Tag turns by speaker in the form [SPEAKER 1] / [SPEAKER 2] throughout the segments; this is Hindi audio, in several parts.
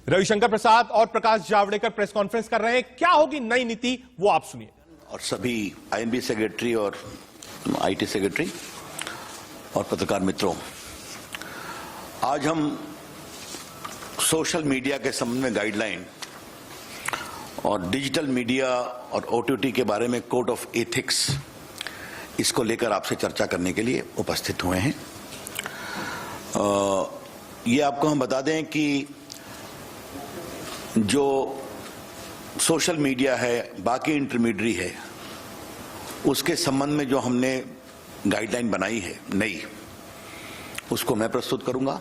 [SPEAKER 1] रविशंकर प्रसाद और प्रकाश जावड़ेकर प्रेस कॉन्फ्रेंस कर रहे हैं। क्या होगी नई नीति, वो आप सुनिए।
[SPEAKER 2] और सभी आईएनबी सेक्रेटरी और आईटी सेक्रेटरी और पत्रकार मित्रों, आज हम सोशल मीडिया के संबंध में गाइडलाइन और डिजिटल मीडिया और ओटीटी के बारे में कोड ऑफ एथिक्स, इसको लेकर आपसे चर्चा करने के लिए उपस्थित हुए हैं। ये आपको हम बता दें कि जो सोशल मीडिया है, बाकी इंटरमीडियरी है, उसके संबंध में जो हमने गाइडलाइन बनाई है नई, उसको मैं प्रस्तुत करूंगा।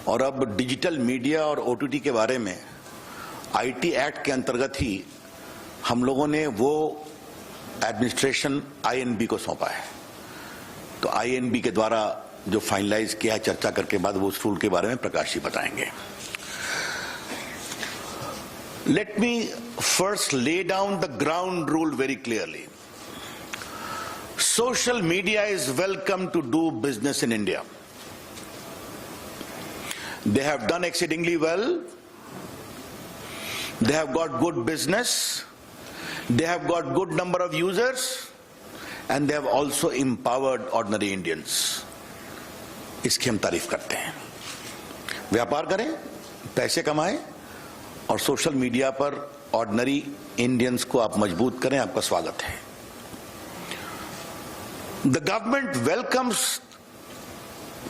[SPEAKER 2] और अब डिजिटल मीडिया और ओटीटी के बारे में आईटी एक्ट के अंतर्गत ही हम लोगों ने वो एडमिनिस्ट्रेशन आईएनबी को सौंपा है। तो आईएनबी के द्वारा जो फाइनलाइज किया है, चर्चा करके बाद वो उस रूल के बारे में प्रकाश जी बताएंगे। Let me first lay down the ground rule very clearly. Social media is welcome to do business in India. They have done exceedingly well. They have got good business. They have got good number of users, and they have also empowered ordinary Indians. इसकी हम तारीफ करते हैं। व्यापार करें, पैसे कमाएं और सोशल मीडिया पर ऑर्डिनरी इंडियंस को आप मजबूत करें। आपका स्वागत है। The government welcomes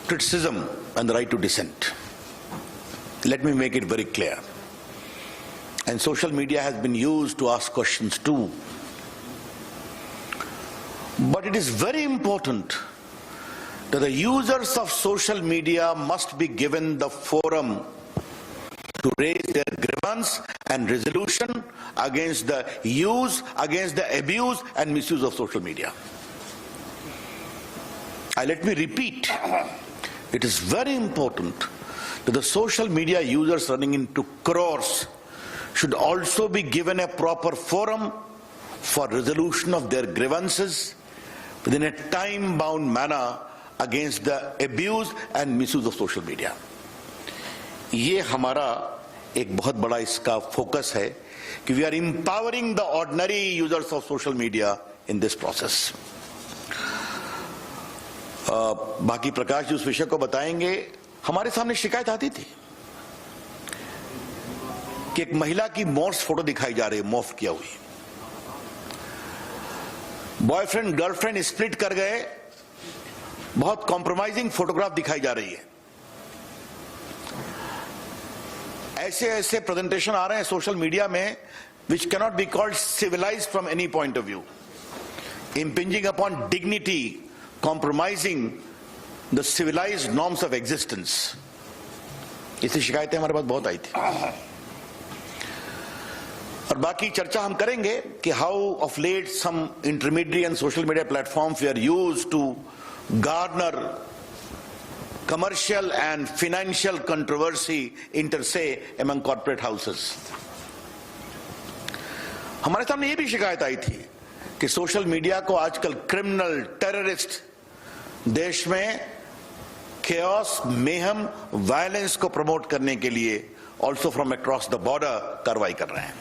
[SPEAKER 2] criticism and the right to dissent. Let me make it very clear. And social media has been used to ask questions too, but it is very important that the users of social media must be given the forum to raise their grievance and resolution against the use, against the abuse and misuse of social media. Let me repeat, it is very important that the social media users running into crores should also be given a proper forum for resolution of their grievances within a time-bound manner against the abuse and misuse of social media. ये हमारा एक बहुत बड़ा इसका फोकस है कि we are empowering the ordinary users of social media in this process. बाकी प्रकाश जी उस विषय को बताएंगे। हमारे सामने शिकायत आती थी कि एक महिला की मॉर्फ फोटो दिखाई जा रही है, मॉर्फ किया हुई। बॉयफ्रेंड गर्लफ्रेंड स्प्लिट कर गए, बहुत कॉम्प्रोमाइजिंग फोटोग्राफ दिखाई जा रही है। ऐसे ऐसे प्रेजेंटेशन आ रहे हैं सोशल मीडिया में which cannot be called civilised from any point of view, impinging upon dignity, compromising the civilized norms of existence. ऐसी शिकायतें हमारे पास बहुत आई थी। और बाकी चर्चा हम करेंगे कि how of late some intermediate and social media platforms we are used to garner commercial and financial controversy inter se among corporate houses. हमारे सामने ये भी शिकायत आई थी कि सोशल मीडिया को आजकल क्रिमिनल, टेररिस्ट देश में chaos, mayhem, वायलेंस को प्रमोट करने के लिए also from across the border कार्रवाई कर रहे हैं।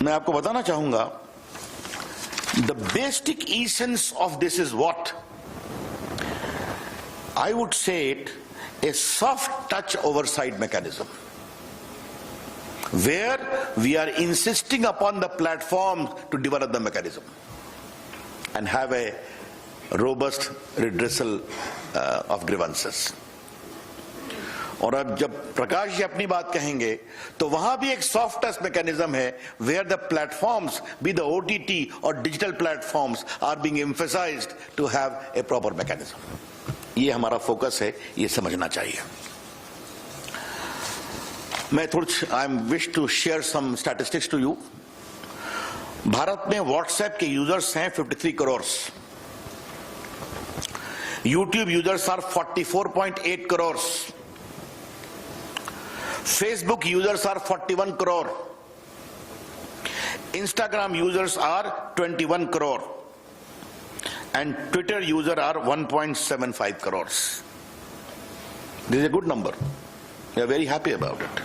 [SPEAKER 2] मैं आपको बताना चाहूंगा, the basic essence of this is what? I would say it a soft touch oversight mechanism, where we are insisting upon the platform to develop the mechanism and have a robust redressal of grievances. और अब जब प्रकाश जी अपनी बात कहेंगे तो वहां भी एक सॉफ्ट टच मैकेनिज्म है, where the platforms be the OTT और digital platforms are being emphasised to have a proper mechanism. ये हमारा फोकस है, ये समझना चाहिए। मैं I am wish to share some statistics to you. Bharat में व्हाट्सएप के यूजर्स हैं 53 crore, YouTube users are 44.8 crore, Facebook users are 41 crore, Instagram users are 21 crore, and Twitter users are 1.75 crores. This is a good number. We are very happy about it.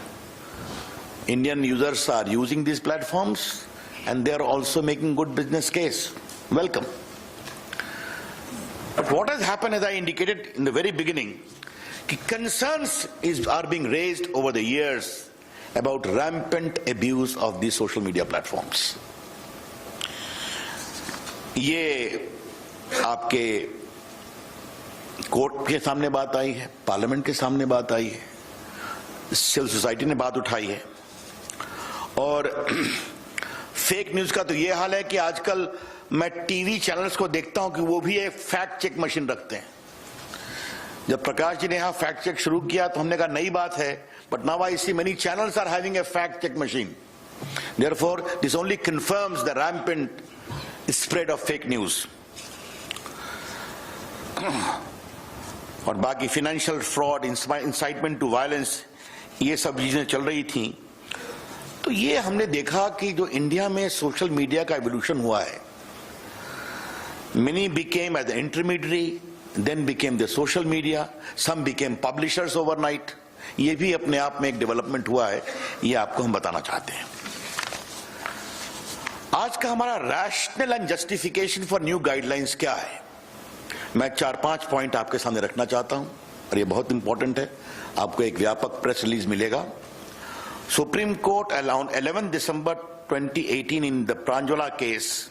[SPEAKER 2] Indian users are using these platforms and they are also making good business case. Welcome. But what has happened, as I indicated in the very beginning, concerns are being raised over the years about rampant abuse of these social media platforms. ये आपके कोर्ट के सामने बात आई है, पार्लियामेंट के सामने बात आई है, सिविल सोसाइटी ने बात उठाई है, और फेक न्यूज का तो ये हाल है कि आजकल मैं टीवी चैनल्स को देखता हूं कि वो भी एक फैक्ट चेक मशीन रखते हैं. जब प्रकाश जी ने यहां फैक्ट चेक शुरू किया तो हमने कहा नई बात है, but now I see many channels are having a fact check machine. Therefore this only confirms the rampant spread of fake news. और बाकी financial fraud, incitement to violence, ये सब चीजें चल रही थी. तो ये हमने देखा कि जो इंडिया में सोशल मीडिया का एवोल्यूशन हुआ है, many became as an intermediary, then became the social media, some became publishers overnight. ये भी अपने आप में एक डेवलपमेंट हुआ है, ये आपको हम बताना चाहते हैं. आज का हमारा rational and justification for new guidelines क्या है, मैं 4-5 पॉइंट आपके सामने रखना चाहता हूं, और ये बहुत इंपॉर्टेंट है. आपको एक व्यापक प्रेस रिलीज मिलेगा. Supreme court around 11 December 2018 in the Pranjwala case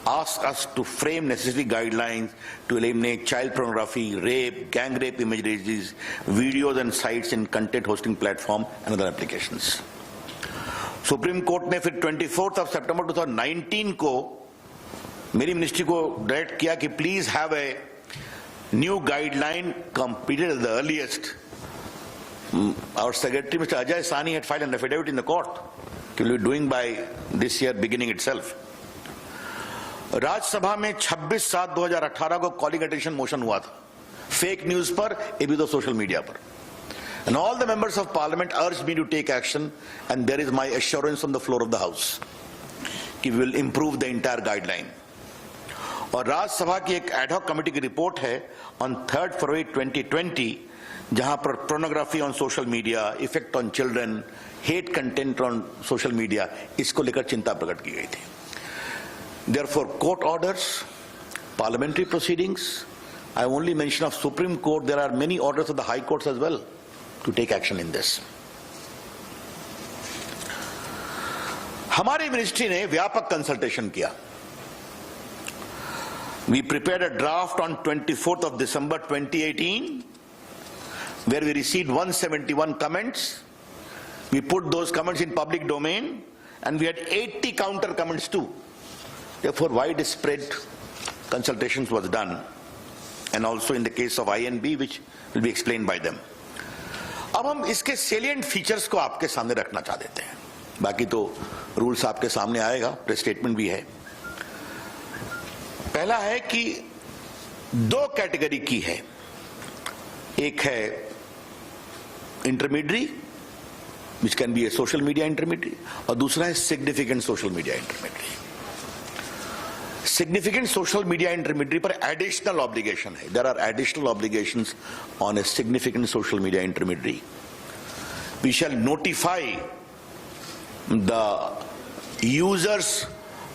[SPEAKER 2] asked us to frame necessary guidelines to eliminate child pornography, rape, gang rape images, videos and sites in content hosting platform and other applications. Supreme court ने फिर 24 September 2019 को मेरी मिनिस्ट्री को डायरेक्ट किया कि please have a new guideline completed at the earliest. Our secretary, Mr. Ajay Sani, had filed an affidavit in the court. He will be doing by this year beginning itself. Rajya Sabha में 26/7/2018 को कॉलिंग अटेंशन मोशन हुआ था फेक न्यूज पर, एबियो सोशल मीडिया पर. And all the members of parliament urged me to take action, and there is my assurance on the floor of the house कि we will improve the entire guideline. और राज्यसभा की एक एडहॉक कमेटी की रिपोर्ट है on 3rd February 2020, जहां पर pornography on social media, effect on children, hate content on social media, इसको लेकर चिंता प्रकट की गई थी. Therefore, court orders, parliamentary proceedings. I only mention of Supreme Court. There are many orders of the High Courts as well to take action in this. हमारी मिनिस्ट्री ने व्यापक कंसल्टेशन किया. We prepared a draft on 24th December 2018, where we received 171 comments. We put those comments in public domain, and we had 80 counter comments too. Therefore, widespread consultations was done, and also in the case of INB, which will be explained by them. अब हम इसके salient features को आपके सामने रखना चाह देते हैं. बाकी तो रूल्स आपके सामने आएगा, प्रेस स्टेटमेंट भी है. पहला है कि 2 कैटेगरी की है. एक है intermediary, which can be a social media intermediary, और दूसरा है significant social media intermediary. Significant social media intermediary पर additional obligation है. There are additional obligations on a significant social media intermediary. We shall notify the users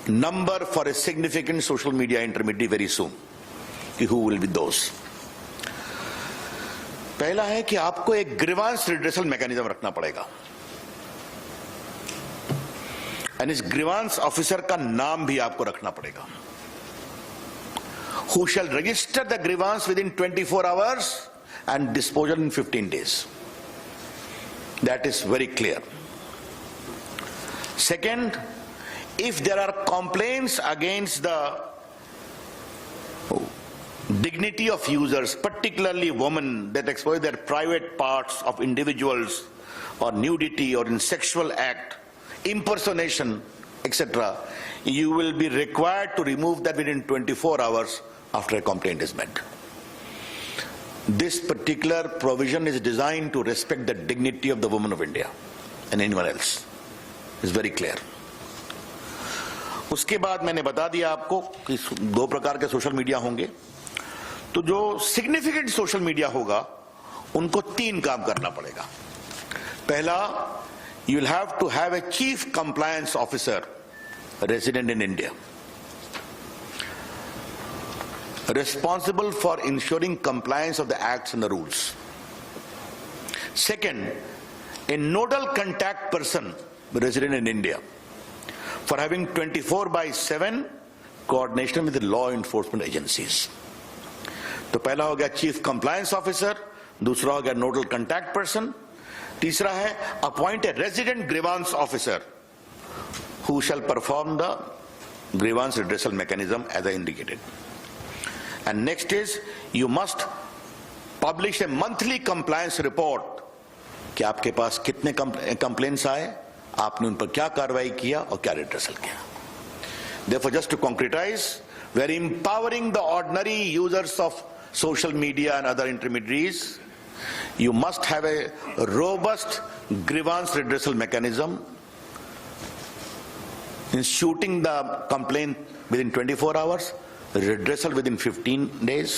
[SPEAKER 2] number for a significant social media intermediary very soon. Who will be those? पहला है कि आपको एक ग्रीवांस रिड्रेसल मैकेनिज्म रखना पड़ेगा, एंड इस ग्रीवांस ऑफिसर का नाम भी आपको रखना पड़ेगा. Who shall register the grievance within 24 hours and disposal in 15 days. That is very clear. Second, if there are complaints against the dignity of users, particularly women, that expose their private parts of individuals, or nudity, or in sexual act, impersonation, etc., you will be required to remove that within 24 hours after a complaint is made. This particular provision is designed to respect the dignity of the women of India and anyone else. It's very clear. उसके बाद मैंने बता दिया आपको कि 2 प्रकार के सोशल मीडिया होंगे. तो जो सिग्निफिकेंट सोशल मीडिया होगा उनको 3 काम करना पड़ेगा। पहला, you will have to have a chief compliance officer resident in India, responsible for ensuring compliance of the acts and the rules. Second, a nodal contact person resident in India for having 24/7 coordination with the law enforcement agencies. तो पहला हो गया चीफ कंप्लायंस ऑफिसर, दूसरा हो गया नोडल कंटैक्ट पर्सन, तीसरा है appoint a resident grievance officer who shall perform the grievance redressal mechanism as I indicated. And next is, you must publish a monthly compliance report कि आपके पास कितने कंप्लेंट्स आए, आपने उन पर क्या कार्रवाई किया और क्या रिड्रेसल किया. Therefore, just to concretize, we are empowering the ordinary users of social media and other intermediaries. You must have a robust grievance redressal mechanism, instituting the complaint within 24 hours, redressal within 15 days.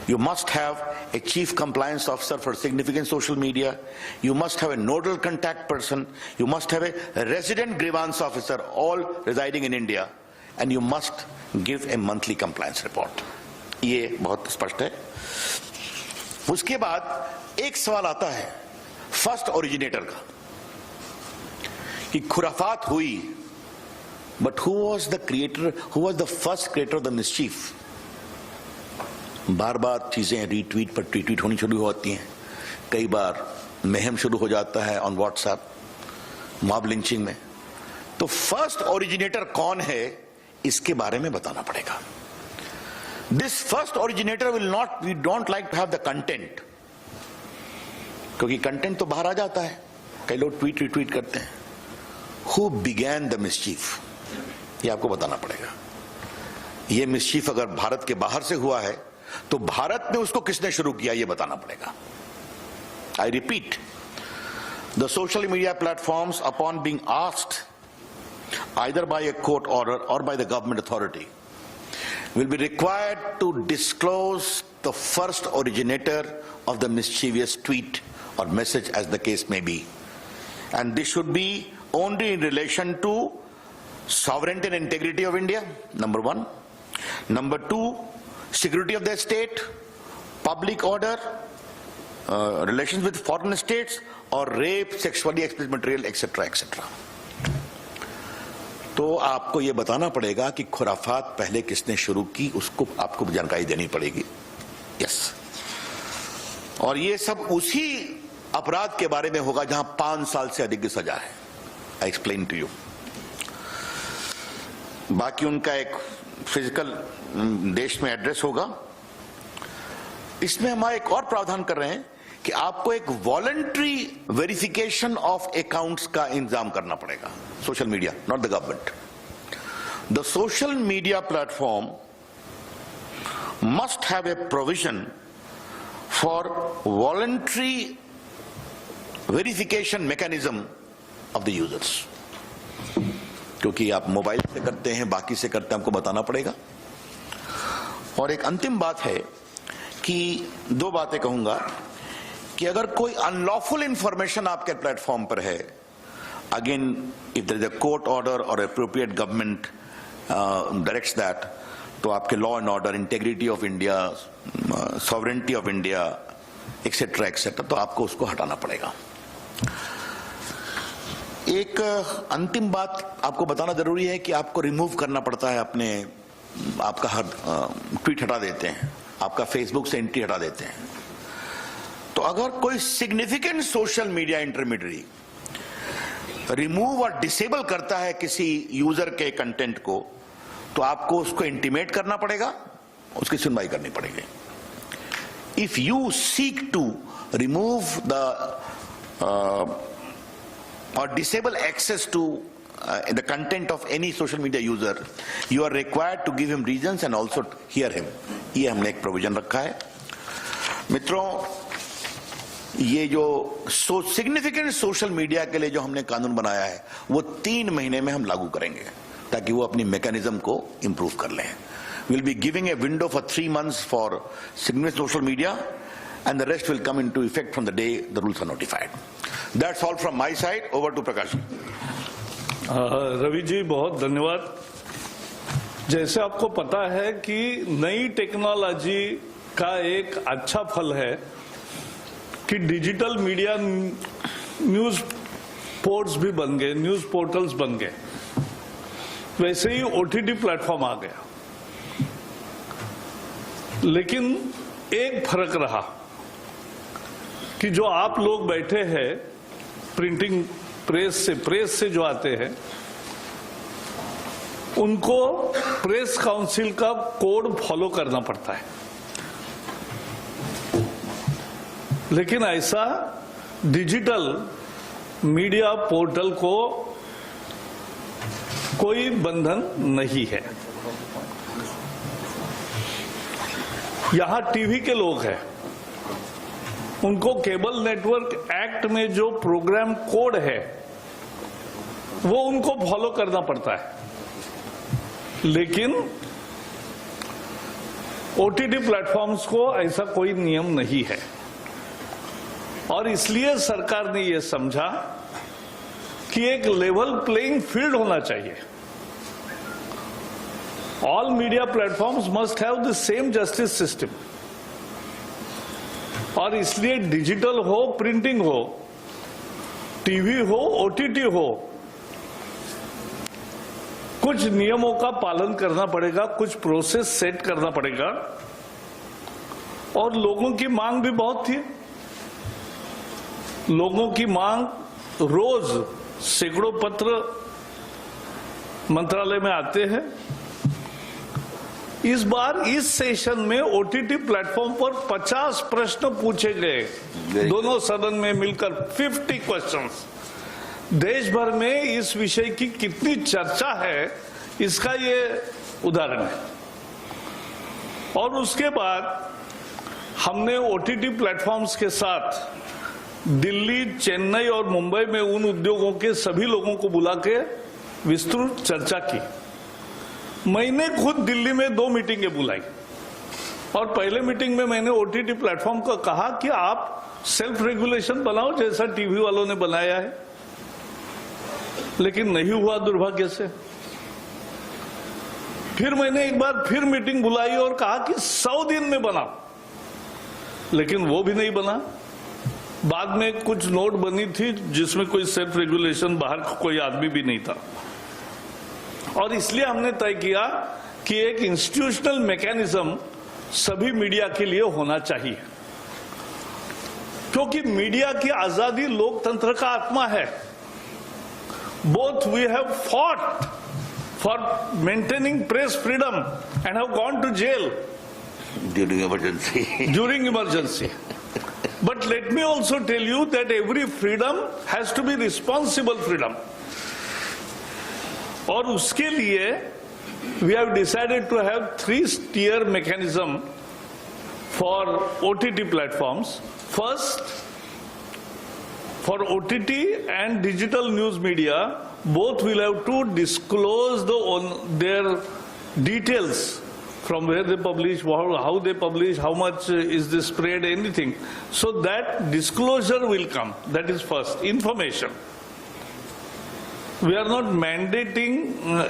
[SPEAKER 2] You must have a chief compliance officer for significant social media. You must have a nodal contact person. You must have a resident grievance officer, all residing in India. And you must give a monthly compliance report. ये बहुत स्पष्ट है. उसके बाद एक सवाल आता है फर्स्ट ओरिजिनेटर का कि खुराफात हुई, but who was the creator, who was the first creator of the mischief? बार बार चीजें रीट्वीट पर ट्वीट होनी शुरू होती हैं, कई बार महम शुरू हो जाता है ऑन व्हाट्सएप, मॉब लिंचिंग में. तो फर्स्ट ओरिजिनेटर कौन है, इसके बारे में बताना पड़ेगा. This first originator will not, we don't like to have the content, क्योंकि कंटेंट तो बाहर आ जाता है, कई लोग ट्वीट रिट्वीट करते हैं. हु बिगैन द मिस्चीफ, ये आपको बताना पड़ेगा. ये मिस्चीफ अगर भारत के बाहर से हुआ है तो भारत में उसको किसने शुरू किया, ये बताना पड़ेगा. I repeat, the social media platforms upon being asked either by a court order or by the government authority will be required to disclose the first originator of the mischievous tweet or message, as the case may be. And this should be only in relation to sovereignty and integrity of India, number one. Number two, security of the state, public order, relations with foreign states, or rape, sexually explicit material, etc., etc. तो आपको यह बताना पड़ेगा कि खुराफात पहले किसने शुरू की, उसको आपको जानकारी देनी पड़ेगी. यस. और ये सब उसी अपराध के बारे में होगा जहां 5 साल से अधिक की सजा है. I explain to you. बाकी उनका एक फिजिकल देश में एड्रेस होगा. इसमें हम एक और प्रावधान कर रहे हैं कि आपको एक वॉलंटरी वेरिफिकेशन ऑफ अकाउंट्स का इंतजाम करना पड़ेगा. Social media, not the government. The social media platform must have a provision for voluntary verification mechanism of the users. क्योंकि आप मोबाइल से करते हैं, बाकी से करते हैं, आपको बताना पड़ेगा. और एक अंतिम बात है कि 2 बातें कहूंगा कि अगर कोई अनलॉफुल इंफॉर्मेशन आपके प्लेटफॉर्म पर है, again if there is a court order और अप्रोप्रिएट गवर्नमेंट डायरेक्ट्स दैट, तो आपके law and order, integrity of India, sovereignty of India, etcetera etcetera, तो आपको उसको हटाना पड़ेगा. एक अंतिम बात आपको बताना जरूरी है कि आपको रिमूव करना पड़ता है अपने, आपका हर ट्वीट हटा देते हैं, आपका फेसबुक से एंट्री हटा देते हैं. तो अगर कोई significant social media intermediary remove और डिसेबल करता है किसी यूजर के कंटेंट को, तो आपको उसको इंटीमेट करना पड़ेगा, उसकी सुनवाई करनी पड़ेगी. If you seek to remove the और disable access to the content of any social media user, you are required to give him reasons and also hear him. ये हमने एक प्रोविजन रखा है. मित्रों, ये जो सिग्निफिकेंट सोशल मीडिया के लिए जो हमने कानून बनाया है, वो 3 महीने में हम लागू करेंगे ताकि वो अपनी मैकेनिज्म को इंप्रूव कर लें. We'll be giving a window for 3 months for significant social media and the rest will come into effect from the day the rules are notified. That's all from my side. Over to Prakash.
[SPEAKER 3] Ravi ji बहुत धन्यवाद। जैसे आपको पता है कि नई टेक्नोलॉजी का एक अच्छा फल है कि डिजिटल मीडिया न्यूज पोर्ट्स भी बन गए, न्यूज पोर्टल्स बन गए। वैसे ही ओटीटी प्लेटफॉर्म आ गया, लेकिन एक फर्क रहा कि जो आप लोग बैठे हैं प्रिंटिंग प्रेस से जो आते हैं, उनको प्रेस काउंसिल का कोड फॉलो करना पड़ता है। लेकिन ऐसा डिजिटल मीडिया पोर्टल को कोई बंधन नहीं है। यहां टीवी के लोग हैं, उनको केबल नेटवर्क एक्ट में जो प्रोग्राम कोड है वो उनको फॉलो करना पड़ता है, लेकिन ओटीटी प्लेटफॉर्म्स को ऐसा कोई नियम नहीं है। और इसलिए सरकार ने यह समझा कि एक लेवल प्लेइंग फील्ड होना चाहिए। All media platforms must have the same justice system, और इसलिए डिजिटल हो, प्रिंटिंग हो, टीवी हो, ओटीटी हो, कुछ नियमों का पालन करना पड़ेगा, कुछ प्रोसेस सेट करना पड़ेगा। और लोगों की मांग भी बहुत थी। लोगों की मांग, रोज सैकड़ों पत्र मंत्रालय में आते हैं। इस बार इस सेशन में ओटीटी प्लेटफॉर्म पर 50 प्रश्न पूछे गए, दोनों सदन में मिलकर 50 क्वेश्चंस। देश भर में इस विषय की कितनी चर्चा है, इसका ये उदाहरण है। और उसके बाद हमने ओटीटी प्लेटफॉर्म्स के साथ दिल्ली, चेन्नई और मुंबई में उन उद्योगों के सभी लोगों को बुला के विस्तृत चर्चा की। मैंने खुद दिल्ली में 2 मीटिंगें बुलाई, और पहले मीटिंग में मैंने ओटीटी प्लेटफॉर्म को कहा कि आप सेल्फ रेगुलेशन बनाओ जैसा टीवी वालों ने बनाया है, लेकिन नहीं हुआ दुर्भाग्य से। फिर मैंने एक बार फिर मीटिंग बुलाई और कहा कि 100 दिन में बनाओ, लेकिन वो भी नहीं बना। बाद में कुछ नोट बनी थी जिसमें कोई सेल्फ रेगुलेशन, बाहर कोई आदमी भी नहीं था। और इसलिए हमने तय किया कि एक इंस्टीट्यूशनल मैकेनिज्म सभी मीडिया के लिए होना चाहिए, क्योंकि मीडिया की आजादी लोकतंत्र का आत्मा है। Both we have fought for maintaining press freedom and have gone to jail during emergency. But let me also tell you that every freedom has to be responsible freedom. और उसके लिए we have decided to have 3-tier mechanism for OTT platforms. First, for OTT and digital news media, both will have to disclose their details, from where they publish, how they publish, how much is the spread, anything. So that disclosure will come. That is first, information. We are not mandating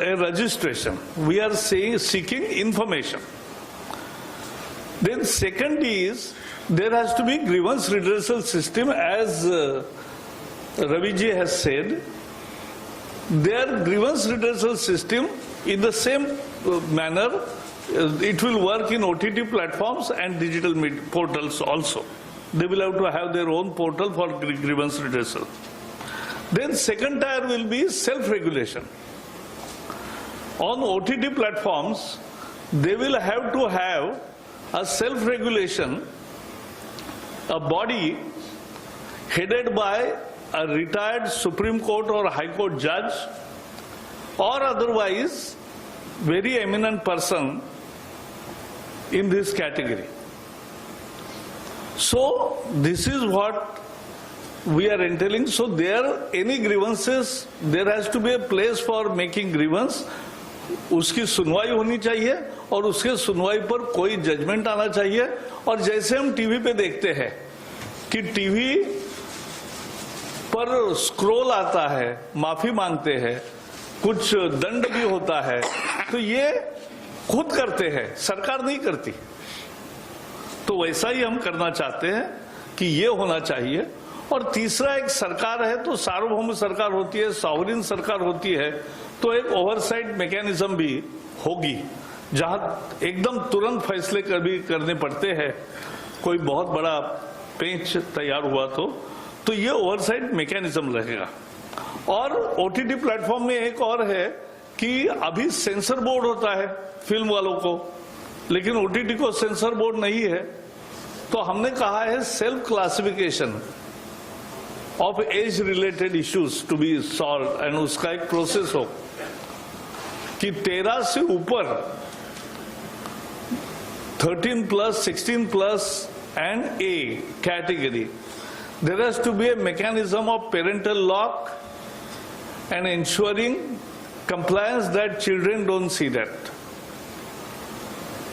[SPEAKER 3] a registration. We are seeking information. Then second is, there has to be grievance redressal system, as Ravi ji has said. Their grievance redressal system, in the same manner, it will work in OTT platforms and digital portals also. They will have to have their own portal for grievance redressal. Then second tier will be self-regulation. On OTT platforms, they will have to have a self-regulation, a body headed by a retired Supreme Court or High Court judge, or otherwise very eminent person in this category. So this is what we are entailing. So there, any grievances, there has to be a place for making grievance. उसकी सुनवाई होनी चाहिए और उसके सुनवाई पर कोई जजमेंट आना चाहिए। और जैसे हम टीवी पे देखते हैं कि टीवी पर स्क्रॉल आता है, माफी मांगते हैं, कुछ दंड भी होता है, तो ये खुद करते हैं, सरकार नहीं करती। तो वैसा ही हम करना चाहते हैं कि ये होना चाहिए। और तीसरा, एक सरकार है तो सार्वभौम सरकार होती है, सॉवरेन सरकार होती है, तो एक ओवरसाइट मैकेनिज्म भी होगी जहां एकदम तुरंत फैसले करने पड़ते हैं। कोई बहुत बड़ा पेंच तैयार हुआ तो ये ओवरसाइट मैकेनिज्म रहेगा। और ओटीटी प्लेटफॉर्म में एक और है कि अभी सेंसर बोर्ड होता है फिल्म वालों को, लेकिन ओटीटी को सेंसर बोर्ड नहीं है। तो हमने कहा है self classification of age related issues to be solve, and उसका एक प्रोसेस हो कि 13 से ऊपर 13+, 16+ and A category, there has to be a mechanism of parental lock and ensuring compliance that children don't see that.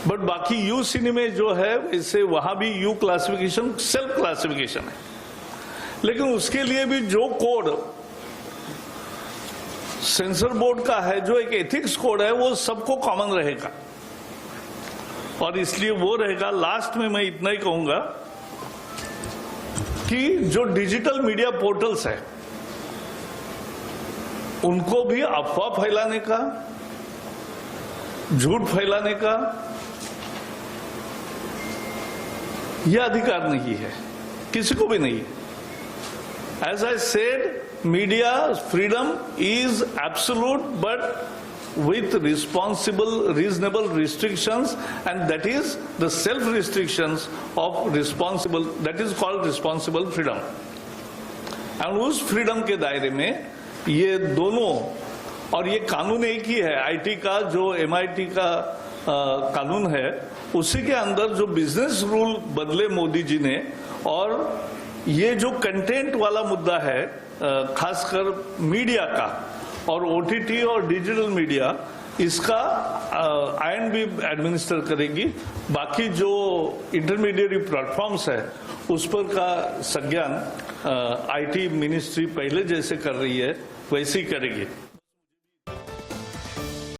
[SPEAKER 3] But बाकी यू सिनी में जो है इससे वहां भी यू क्लासिफिकेशन सेल्फ क्लासिफिकेशन है, लेकिन उसके लिए भी जो कोड सेंसर बोर्ड का है, जो एक एथिक्स कोड है, वो सबको कॉमन रहेगा। और इसलिए वो रहेगा। लास्ट में मैं इतना ही कहूंगा कि जो डिजिटल मीडिया पोर्टल्स है उनको भी अफवाह फैलाने का, झूठ फैलाने का यह अधिकार नहीं है, किसी को भी नहीं है। As I said, media freedom is absolute but with responsible, reasonable restrictions, and that is the self-restrictions of responsible, that is called responsible freedom. And उस freedom के दायरे में ये दोनों, और ये कानून एक ही है, आईटी का जो एमआईटी का कानून है, उसी के अंदर जो बिजनेस रूल बदले मोदी जी ने, और ये जो कंटेंट वाला मुद्दा है खासकर मीडिया का और ओटीटी और डिजिटल मीडिया, इसका आईएनबी एडमिनिस्टर करेगी। बाकी जो इंटरमीडिएट प्लेटफॉर्म्स है उस पर का संज्ञान आईटी मिनिस्ट्री पहले जैसे कर रही है वैसे ही करेगी।